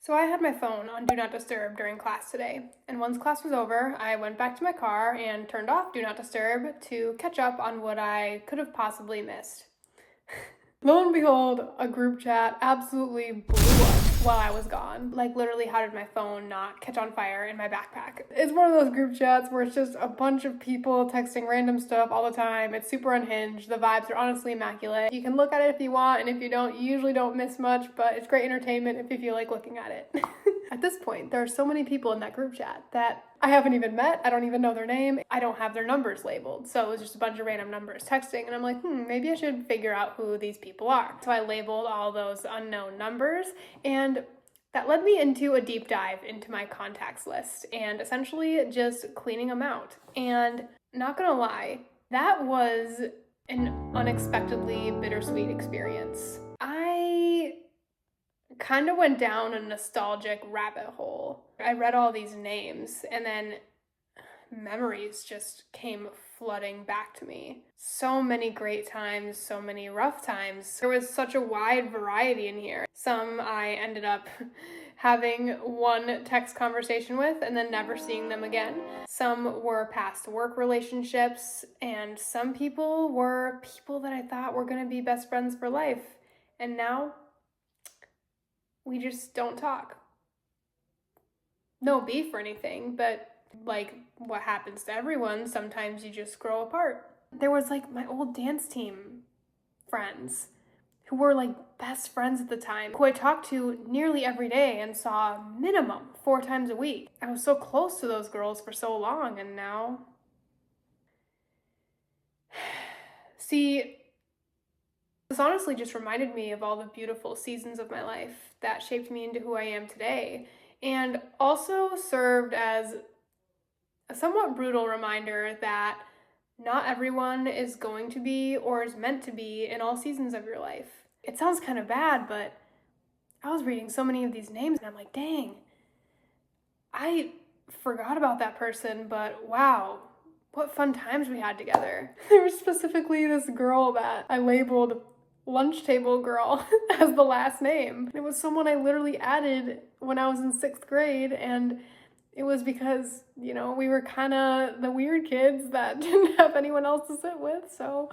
So I had my phone on Do Not Disturb during class today, and once class was over, I went back to my car and turned off Do Not Disturb to catch up on what I could have possibly missed. Lo and behold, a group chat absolutely blew up while I was gone. Like, literally, how did my phone not catch on fire in my backpack? It's one of those group chats where it's just a bunch of people texting random stuff all the time. It's super unhinged. The vibes are honestly immaculate. You can look at it if you want, and if you don't, you usually don't miss much, but it's great entertainment if you feel like looking at it. At this point, there are so many people in that group chat that I haven't even met. I don't even know their name. I don't have their numbers labeled. So it was just a bunch of random numbers texting. And I'm like, maybe I should figure out who these people are. So I labeled all those unknown numbers. And that led me into a deep dive into my contacts list and essentially just cleaning them out. And not gonna lie, that was an unexpectedly bittersweet experience. I kind of went down a nostalgic rabbit hole. I read all these names and then memories just came flooding back to me. So many great times, so many rough times. There was such a wide variety in here. Some I ended up having one text conversation with and then never seeing them again. Some were past work relationships, and some people were people that I thought were going to be best friends for life. And now we just don't talk. No beef or anything, but like what happens to everyone, sometimes you just grow apart. There was like my old dance team friends who were like best friends at the time, who I talked to nearly every day and saw minimum 4 times a week. I was so close to those girls for so long, and now... See, this honestly just reminded me of all the beautiful seasons of my life that shaped me into who I am today, and also served as a somewhat brutal reminder that not everyone is going to be or is meant to be in all seasons of your life. It sounds kind of bad, but I was reading so many of these names and I'm like, dang, I forgot about that person, but wow, what fun times we had together. There was specifically this girl that I labeled lunch table girl as the last name. It was someone I literally added when I was in 6th grade, and it was because, you know, we were kind of the weird kids that didn't have anyone else to sit with, so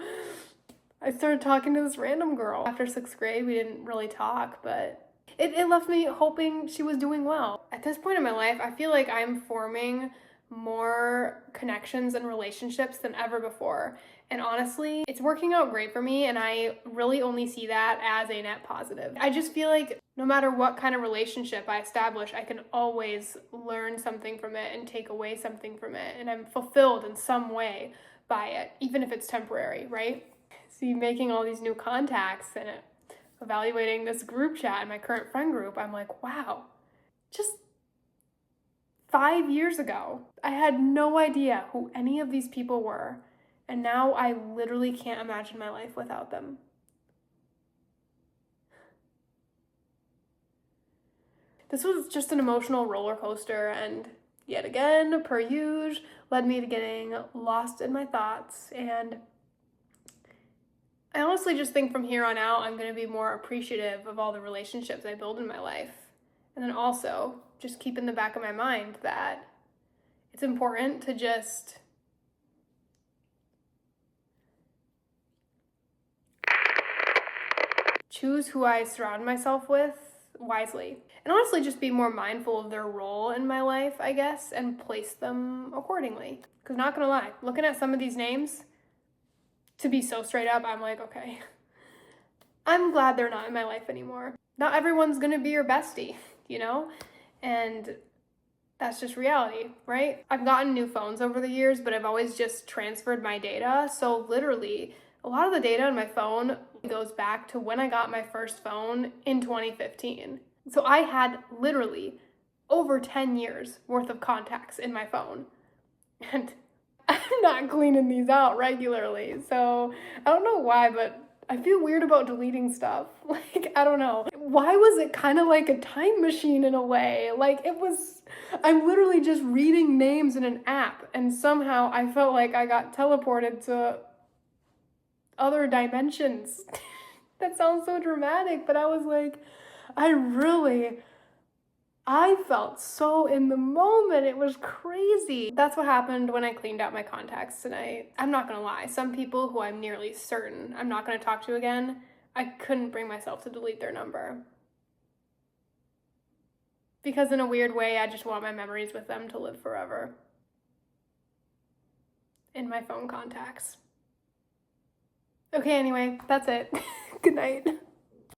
I started talking to this random girl. After 6th grade, we didn't really talk, but it left me hoping she was doing well. At this point in my life, I feel like I'm forming more connections and relationships than ever before. And honestly, it's working out great for me, and I really only see that as a net positive. I just feel like no matter what kind of relationship I establish, I can always learn something from it and take away something from it, and I'm fulfilled in some way by it, even if it's temporary, right? See, making all these new contacts and evaluating this group chat in my current friend group, I'm like, wow, just 5 years ago, I had no idea who any of these people were, and now I literally can't imagine my life without them. This was just an emotional roller coaster, and yet again, per usual, led me to getting lost in my thoughts, and I honestly just think from here on out, I'm going to be more appreciative of all the relationships I build in my life. And then also, just keep in the back of my mind that it's important to just choose who I surround myself with wisely. And honestly, just be more mindful of their role in my life, I guess, and place them accordingly. Because not gonna lie, looking at some of these names, to be so straight up, I'm like, okay, I'm glad they're not in my life anymore. Not everyone's gonna be your bestie, you know? And that's just reality, right? I've gotten new phones over the years, but I've always just transferred my data. So literally, a lot of the data on my phone goes back to when I got my first phone in 2015. So I had literally over 10 years worth of contacts in my phone. And I'm not cleaning these out regularly. So I don't know why, but I feel weird about deleting stuff. Like, I don't know. Why was it kind of like a time machine in a way? Like, I'm literally just reading names in an app, and somehow I felt like I got teleported to other dimensions. That sounds so dramatic, but I was like, I really I felt so in the moment. It was crazy. That's what happened when I cleaned out my contacts tonight. I'm not gonna lie. Some people who I'm nearly certain I'm not gonna talk to again, I couldn't bring myself to delete their number. Because in a weird way, I just want my memories with them to live forever. In my phone contacts. Okay, anyway, that's it. Good night.